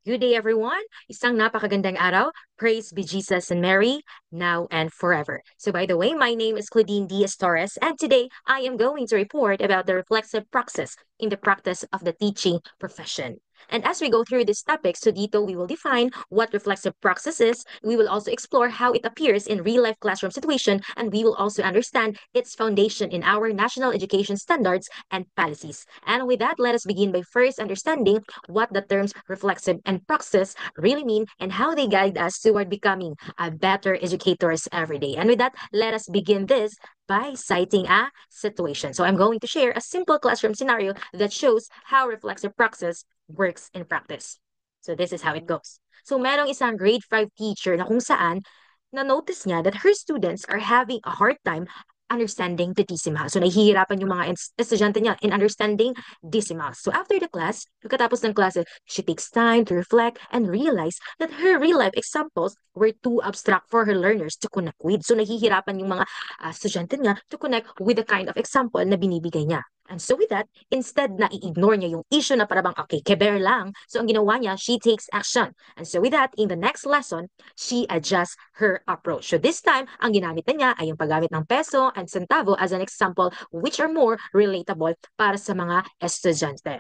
Good day, everyone. Isang napakagandang araw. Praise be Jesus and Mary, now and forever. So, by the way, my name is Claudine Diaz Torres, and today I am going to report about the reflexive praxis in the practice of the teaching profession. And as we go through these topics, so dito we will define what reflexive praxis is. We will also explore how it appears in real-life classroom situation, and we will also understand its foundation in our national education standards and policies. And with that, let us begin by first understanding what the terms reflexive and praxis really mean and how they guide us toward becoming a better educators every day. And with that, let us begin this by citing a situation. So I'm going to share a simple classroom scenario that shows how reflexive praxis works in practice. So this is how it goes. So merong isang grade 5 teacher na kung saan na-notice niya that her students are having a hard time understanding the decimals. So, nahihirapan yung mga estudyante niya in understanding decimals. So, after the class, pagkatapos ng klase, she takes time to reflect and realize that her real-life examples were too abstract for her learners to connect with. So, nahihirapan yung mga estudyante niya to connect with the kind of example na binibigay niya. And so with that, instead na i-ignore niya yung issue na parang, okay, keber lang. So, ang ginawa niya, she takes action. And so with that, in the next lesson, she adjusts her approach. So this time, ang ginamit na niya ay yung paggamit ng peso and centavo as an example which are more relatable para sa mga estudyante.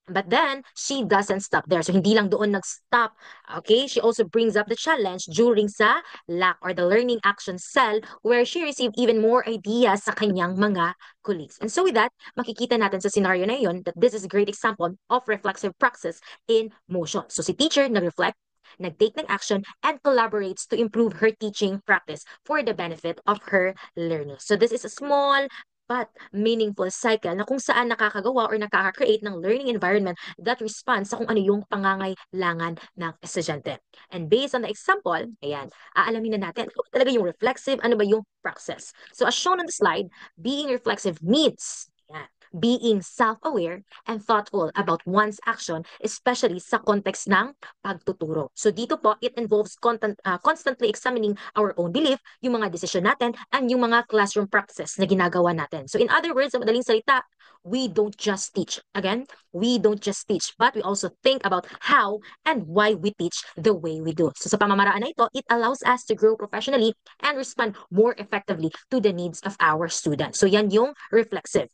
But then, she doesn't stop there. So, hindi lang doon nag-stop. Okay? She also brings up the challenge during sa LAC or the Learning Action Cell where she received even more ideas sa kanyang mga colleagues. And so with that, makikita natin sa scenario na yun that this is a great example of reflexive praxis in motion. So, si teacher nag-reflect, nag-take ng action, and collaborates to improve her teaching practice for the benefit of her learners. So this is a small but meaningful cycle na kung saan nakakagawa or nakaka-create ng learning environment that responds sa kung ano yung pangangailangan ng estudyante. And based on the example, ayan, aalamin na natin kung talaga yung reflexive, ano ba yung process. So as shown on the slide, being reflexive means, ayan, being self-aware and thoughtful about one's action, especially sa context ng pagtuturo. So dito po, it involves constantly examining our own belief, yung mga decision natin, and yung mga classroom practices na ginagawa natin. So in other words, sa madaling salita, we don't just teach. Again, we don't just teach, but we also think about how and why we teach the way we do. So sa pamamaraan na ito, it allows us to grow professionally and respond more effectively to the needs of our students. So yan yung reflexive.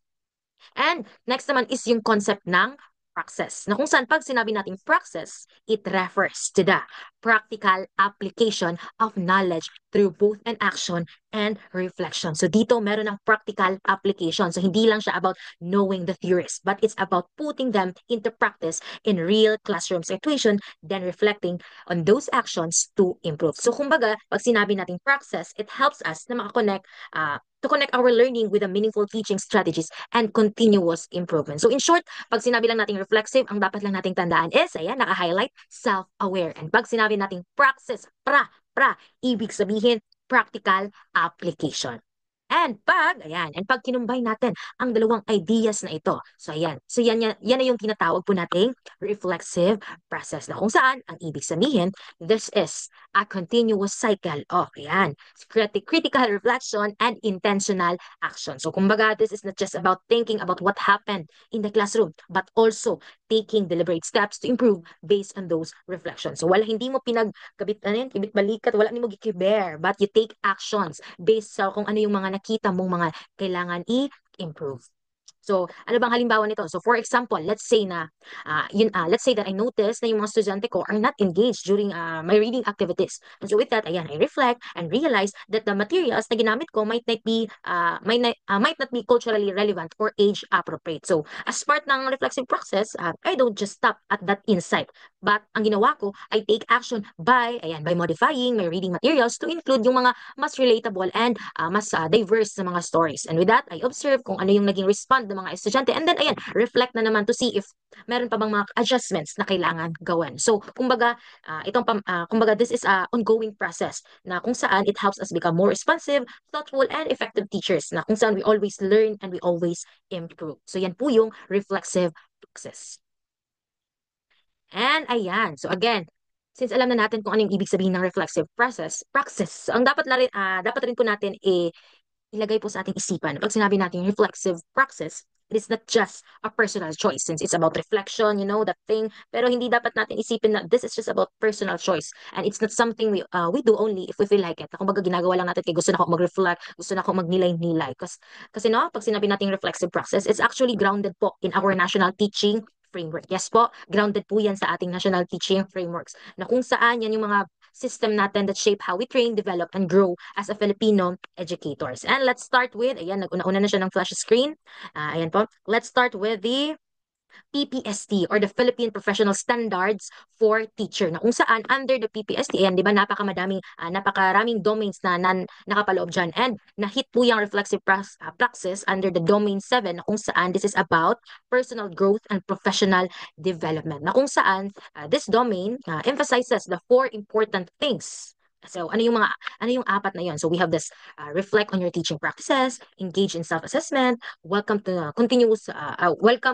And next naman is yung concept ng praxis. Na kung saan pag sinabi natin praxis, it refers to the practical application of knowledge through both an action and reflection. So dito meron ng practical application. So hindi lang siya about knowing the theories, but it's about putting them into practice in real classroom situation, then reflecting on those actions to improve. So kumbaga, pag sinabi natin praxis, it helps us na makakonect to connect our learning with the meaningful teaching strategies and continuous improvement. So in short, pag sinabi lang nating reflexive, ang dapat lang nating tandaan is, ayan, naka-highlight, self-aware. And pag sinabi nating praxis, ibig sabihin, practical application. And pag kinumbay natin ang dalawang ideas na ito. So ayan. So yan na yung tinatawag po nating reflexive process na kung saan ang ibig sabihin, this is a continuous cycle of ayan, critical reflection and intentional action. So kumbaga, this is not just about thinking about what happened in the classroom, but also taking deliberate steps to improve based on those reflections. So wala hindi mo pinagkabit ano yun, kibit balikat, wala mo gikiber, but you take actions based sa kung ano yung mga nakita mong mga kailangan i-improve. So, ano bang halimbawa nito? So, for example, let's say that I noticed na yung mga estudyante ko are not engaged during my reading activities. And so with that, ayan, I reflect and realize that the materials na ginamit ko might not be culturally relevant or age appropriate. So, as part ng reflexive process, I don't just stop at that insight. But ang ginawa ko, I take action by modifying my reading materials to include yung mga mas relatable and mas diverse na mga stories. And with that, I observe kung ano yung naging respond ng mga estudyante. And then, ayan, reflect na naman to see if meron pa bang mga adjustments na kailangan gawin. So, kumbaga, this is a ongoing process na kung saan it helps us become more responsive, thoughtful, and effective teachers na kung saan we always learn and we always improve. So, yan po yung reflexive process. And ayan, so again, since alam na natin kung ano yung ibig sabihin ng reflexive praxis, ang dapat rin po natin ilagay po sa ating isipan pag sinabi natin reflexive praxis, It is not just a personal choice since it's about reflection, that thing. Pero hindi dapat natin isipin na this is just about personal choice. And it's not something we do only if we feel like it. Kumbaga ginagawa lang natin kay gusto na ako mag-reflect, gusto na ako magnilay-nilay. Kasi no, pag sinabi nating reflexive process, it's actually grounded po in our national teaching framework. Yes po, grounded po yan sa ating national teaching frameworks na kung saan yan yung mga system natin that shape how we train, develop, and grow as a Filipino educators. And let's start with, ayan, nag-una-una na siya ng flash screen. Ayan po, let's start with the PPST or the Philippine Professional Standards for Teacher na kung saan under the PPST, ayan, di ba, napakaraming domains na nakapaloob dyan. And nahit po yung reflexive praxis under the domain 7 na kung saan this is about personal growth and professional development. Na kung saan this domain emphasizes the four important things. So, ano yung apat na yon? So, we have this reflect on your teaching practices, engage in self-assessment, welcome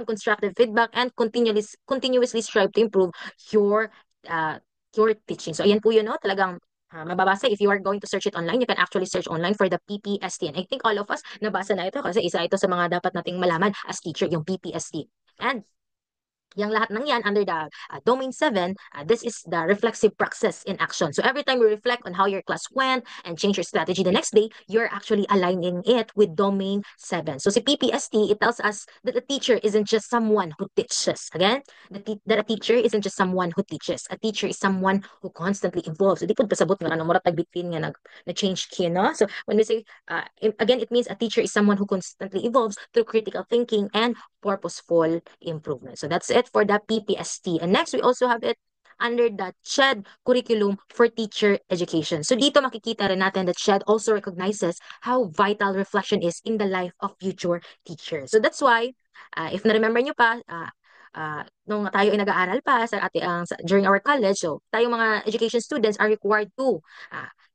constructive feedback, and continuously strive to improve your uh, your teaching. So, ayan po yun, no? Talagang mababasa. If you are going to search it online, you can actually search online for the PPST. And I think all of us nabasa na ito kasi isa ito sa mga dapat nating malaman as teacher, yung PPST. And yung lahat ng yan under the domain 7, this is the reflexive praxis in action. So every time you reflect on how your class went and change your strategy the next day, you're actually aligning it with domain 7. So si PPST, it tells us that a teacher isn't just someone who teaches. Again, that a teacher isn't just someone who teaches. A teacher is someone who constantly evolves. So di po pasabot nga, mura tagbitin nga na-change key, no? So when we say, again, it means a teacher is someone who constantly evolves through critical thinking and purposeful improvement. So that's it for the PPST. And next, we also have it under the CHED curriculum for teacher education. So dito makikita rin natin that CHED also recognizes how vital reflection is in the life of future teachers. So that's why, if na-remember nyo pa, nung tayo ay nag-aaral pa during our college, so tayo mga education students are required to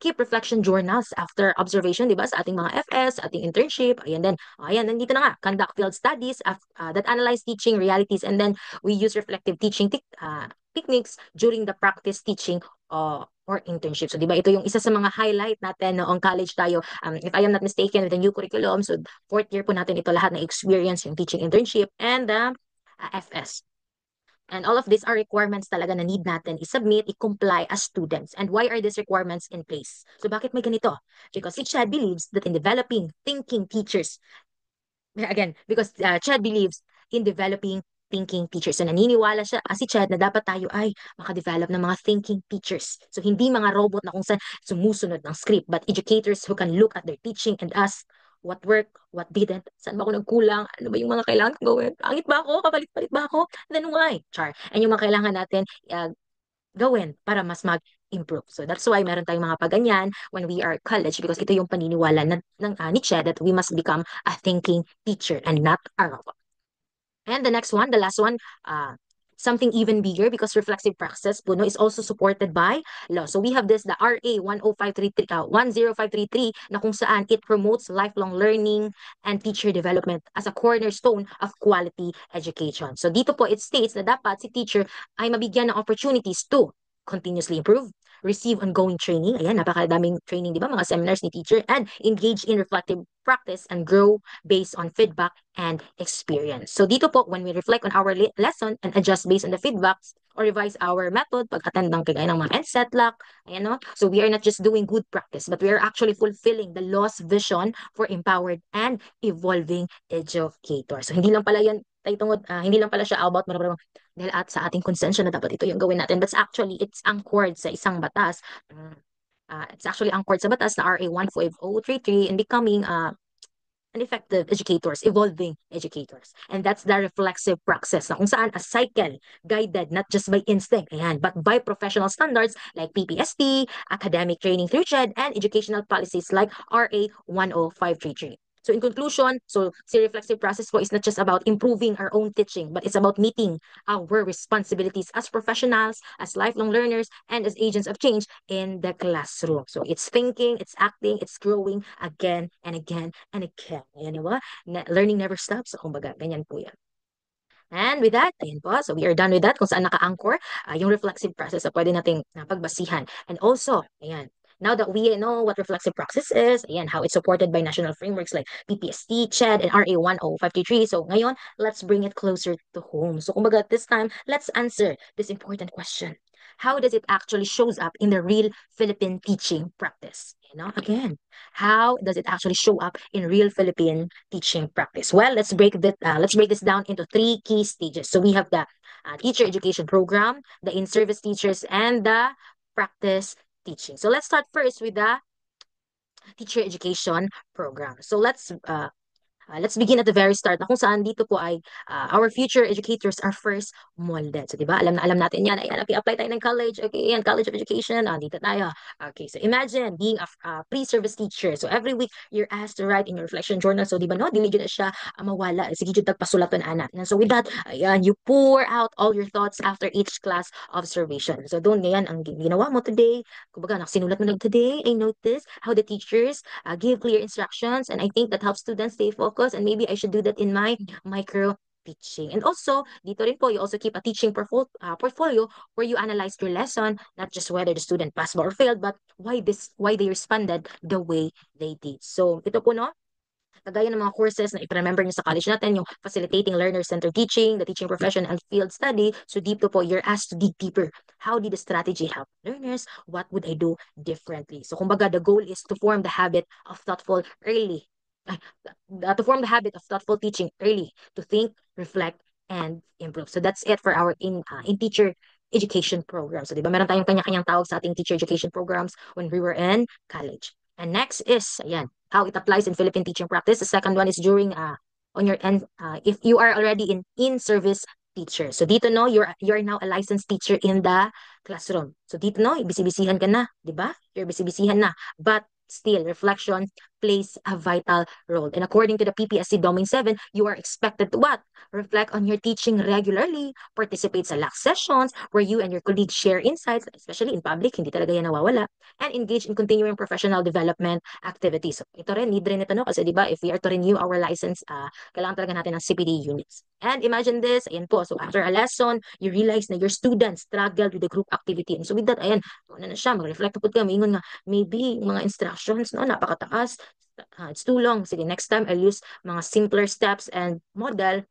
keep reflection journals after observation, di ba, sa ating mga FS, sa ating internship. Ayan, nandito na nga, conduct field studies that analyze teaching realities, and then we use reflective teaching techniques during the practice teaching or internship. So, di ba, ito yung isa sa mga highlight natin noong college tayo. If I am not mistaken, with the new curriculum, so fourth year po natin ito lahat na experience, yung teaching internship and the FS. And all of these are requirements talaga na need natin i-submit, i-comply as students. And why are these requirements in place? So bakit may ganito? Because Chad believes that in developing thinking teachers, again, because Chad believes in developing thinking teachers. So naniniwala siya, si Chad, na dapat tayo ay makadevelop ng mga thinking teachers. So hindi mga robot na kung saan sumusunod ng script, but educators who can look at their teaching and ask, what worked, what didn't, saan ba ako nagkulang, ano ba yung mga kailangan kong gawin, pangit ba ako, kapalit-palit ba ako, then why? Char. And yung mga kailangan natin gawin para mas mag-improve. So that's why meron tayong mga paganyan when we are college because ito yung paniniwala ng ni Che that we must become a thinking teacher and not a robot. And the next one, the last one, something even bigger because reflexive praxis, Puno, is also supported by law. So we have this, the RA 10533 na kung saan it promotes lifelong learning and teacher development as a cornerstone of quality education. So dito po it states na dapat si teacher ay mabigyan ng opportunities to continuously improve, receive ongoing training, ayan, napakadaming training, di ba, mga seminars ni teacher, and engage in reflective practice and grow based on feedback and experience. So dito po, when we reflect on our lesson and adjust based on the feedbacks or revise our method, pag-attend ng kagaya ng mga NSET lock, ayan, no? So we are not just doing good practice, but we are actually fulfilling the law's vision for empowered and evolving educators. So hindi lang pala yan, hindi lang pala siya about dahil at sa ating konsensya na dapat ito yung gawin natin. But actually, it's anchored sa isang batas. It's actually anchored sa batas na RA 15033 in becoming and effective educators, evolving educators. And that's the reflexive praxis na kung saan a cycle guided not just by instinct, ayan, but by professional standards like PPST, academic training through CHED, and educational policies like RA 10533. So in conclusion, so si reflexive process po is not just about improving our own teaching, but it's about meeting our responsibilities as professionals, as lifelong learners, and as agents of change in the classroom. So it's thinking, it's acting, it's growing again and again and again. Ayan, diba? Learning never stops. So kumbaga, ganyan po yan. And with that, ayan po, so we are done with that kung saan naka-anchor yung reflexive process na pwede nating pagbasihan. And also, ayan, Now that we know what reflexive praxis is, and how it's supported by national frameworks like PPST, CHED, and RA 10533. So ngayon, let's bring it closer to home. So kumbaga, this time, let's answer this important question. How does it actually shows up in the real Philippine teaching practice? Again, how does it actually show up in real Philippine teaching practice? Well, let's break this down into three key stages. So we have the teacher education program, the in-service teachers, and the practice teaching. So let's start first with the teacher education program. So let's begin at the very start na kung saan dito po ay our future educators are first molded. So, di ba? Alam na alam natin yan. Ayan, okay, apply tayo ng college. Okay, yan, College of Education. Dito tayo. Okay, so imagine being a pre-service teacher. So, every week, you're asked to write in your reflection journal. So, di ba, no? Dili dyan na siya mawala. Sige, dyan tagpasulaton, anak. And so, with that, ayan, you pour out all your thoughts after each class observation. So, doon ngayon, ang ginawa mo today, kumbaga, sinulat mo lang today, I noticed how the teachers give clear instructions, and I think that helps students stay focused, and maybe I should do that in my micro teaching. And also, dito rin po, you also keep a teaching portfolio where you analyze your lesson, not just whether the student passed or failed, but why they responded the way they did. So, ito po, no? Kagaya ng mga courses na i-remember nyo sa college natin, yung facilitating learner-centered teaching, the teaching profession, and field study. So dito po, you're asked to dig deeper. How did the strategy help learners? What would I do differently? So kumbaga, the goal is to form the habit of thoughtful early. ay, to form the habit of thoughtful teaching early, to think, reflect, and improve. So that's it for our in teacher education program. So, di ba, meron tayong kanya-kanyang tawag sa ating teacher education programs when we were in college. And next is, ayan, how it applies in Philippine teaching practice. The second one is during on your end if you are already in-service teacher. So dito no, you're now a licensed teacher in the classroom. So dito no, bisibisihan ka na, 'di ba? You're bisibisihan na. But still, reflection plays a vital role. And according to the PPSC Domain 7, you are expected to what? Reflect on your teaching regularly, participate sa LAC sessions where you and your colleagues share insights, especially in public, hindi talaga yan nawawala, and engage in continuing professional development activities. So, ito rin, need rin ito, no? Kasi di ba, if we are to renew our license, kailangan talaga natin ng CPD units. And imagine this, ayan po, so after a lesson, you realize na your students struggled with the group activity. And so with that, ayan, ano na siya, mag-reflect po ka, maingon nga, maybe mga instructions, no, napakataas, it's too long. Sige, next time I'll use mga simpler steps and model.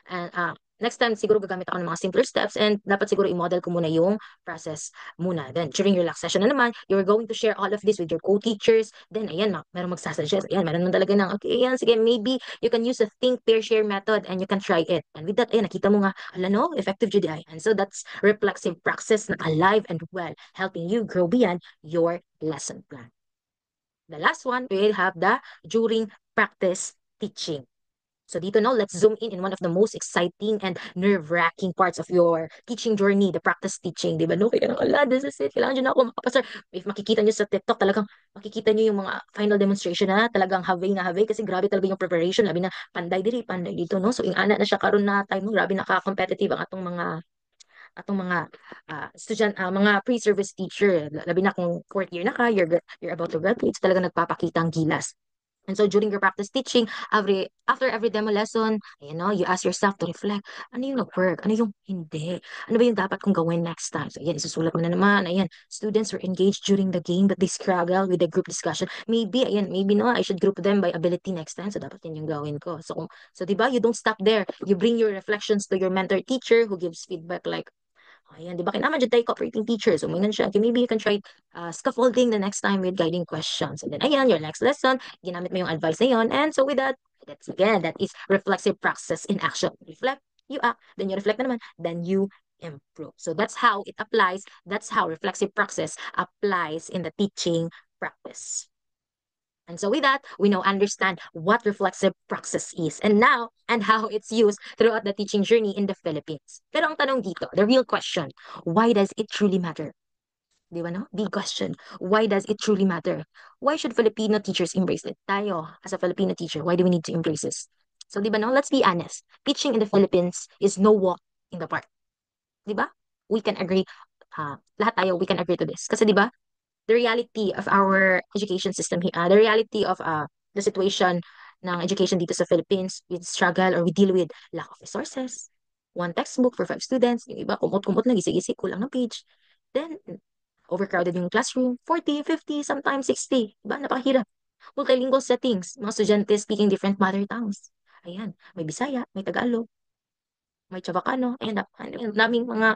And next time siguro gagamit ako ng mga simpler steps, and dapat siguro i-model ko muna yung process muna. Then during your last session na naman, you're going to share all of this with your co-teachers. Then ayan, meron magsasuggest. Ayan, meron nun talaga ng, okay, ayan, sige, maybe you can use a think, pair, share method and you can try it. And with that, ayan, nakita mo nga, ala no, effective jud ay. And so that's reflexive praxis na alive and well, helping you grow beyond your lesson plan. The last one, we have the during practice teaching. So dito no, let's zoom in one of the most exciting and nerve-wracking parts of your teaching journey, the practice teaching. Di ba no? Kaya ala, this is it. Kailangan dyan ako makapasar. If makikita nyo sa TikTok, talagang makikita nyo yung mga final demonstration na talagang have kasi grabe talaga yung preparation. Labi na panday diri, panday dito, no? So ingana na siya karon na time mo. Grabe naka-competitive ang atong mga mga pre-service teacher, labi na kung fourth year na ka, you're about to graduate, so talaga nagpapakita ang gilas. And so during your practice teaching, after every demo lesson, you ask yourself to reflect, ano yung nag-work? Ano yung hindi? Ano ba yung dapat kong gawin next time? So ayan, isusulat mo na naman. Ayan, students were engaged during the game, but they struggle with the group discussion. Maybe no, I should group them by ability next time. So dapat yun yung gawin ko. So di ba, you don't stop there. You bring your reflections to your mentor teacher who gives feedback like, ayan, di ba kailangan dyan tayo cooperating teachers. So, mingan siya, okay, maybe you can try scaffolding the next time with guiding questions. And then, ayan, your next lesson, ginamit mo yung advice na yun. And so, with that, that is reflexive praxis in action. Reflect, you act, then you reflect na naman, then you improve. So, that's how it applies. That's how reflexive praxis applies in the teaching practice. And so with that, we now understand what reflexive praxis is and how it's used throughout the teaching journey in the Philippines. Pero ang tanong dito, the real question, why does it truly matter? Di ba no? Big question. Why does it truly matter? Why should Filipino teachers embrace it? Tayo, as a Filipino teacher, why do we need to embrace this? So di ba no? Let's be honest. Teaching in the Philippines is no walk in the park. Di ba? We can agree, lahat tayo, we can agree to this. Kasi di ba, the reality of our education system here, the reality of the situation ng education dito sa Philippines, we struggle or we deal with lack of resources. One textbook for 5 students, yung iba kumot-kumot na gisi-gisi, kulang ng page. Then, Overcrowded yung classroom, 40, 50, sometimes 60. Diba? Napakahirap. Multilingual settings, mga estudyante speaking different mother tongues. Ayan, may Bisaya, may Tagalog, may Chavacano, and daming mga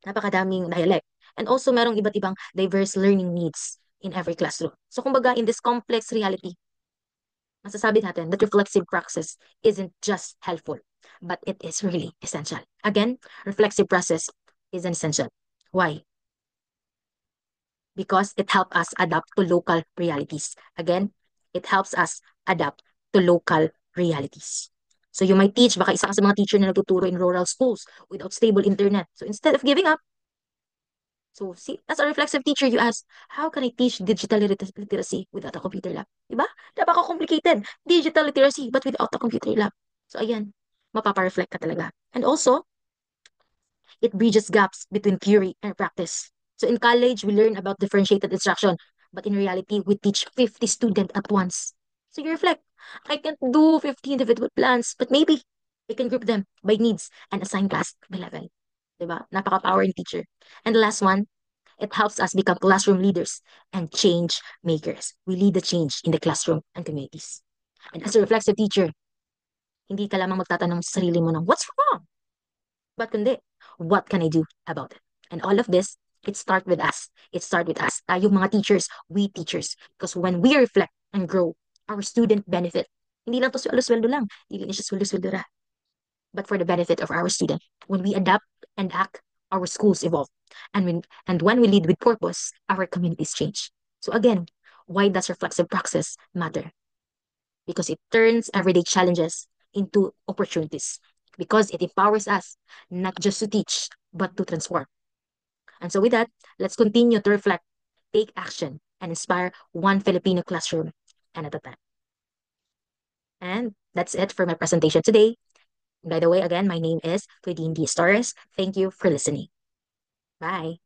napakadaming dialect. And also, merong iba't ibang diverse learning needs in every classroom. So, kumbaga, in this complex reality, masasabi natin that reflexive process isn't just helpful, but it is really essential. Again, reflexive process is an essential. Why? Because it helps us adapt to local realities. Again, it helps us adapt to local realities. So you might teach, baka isa ka sa mga teacher na nagtuturo in rural schools without stable internet. So instead of giving up, so see, as a reflexive teacher, you ask, how can I teach digital literacy without a computer lab? Diba? Napaka-complicated. Digital literacy, but without a computer lab. So ayan, mapapa-reflect ka talaga. And also, it bridges gaps between theory and practice. So in college, we learn about differentiated instruction, but in reality, we teach 50 students at once. So you reflect, I can't do 50 individual plans, but maybe I can group them by needs and assign class by level. Diba? Napaka-powering teacher. And the last one, it helps us become classroom leaders and change makers. We lead the change in the classroom and communities. And as a reflexive teacher, hindi ka lamang magtatanong sa sarili mo ng, what's wrong? But kundi, what can I do about it? And all of this, it start with us. It start with us. Tayong mga teachers, we teachers. Because when we reflect and grow, our student benefit. Hindi lang to sweldo lang. Hindi lang siya sweldo ra. But for the benefit of our student. When we adapt and act, our schools evolve. And when we lead with purpose, our communities change. So again, why does reflexive praxis matter? Because it turns everyday challenges into opportunities. Because it empowers us not just to teach, but to transform. And so, with that, let's continue to reflect, take action, and inspire one Filipino classroom and at a time. And that's it for my presentation today. By the way, again, my name is Claudine D. Torres. Thank you for listening. Bye.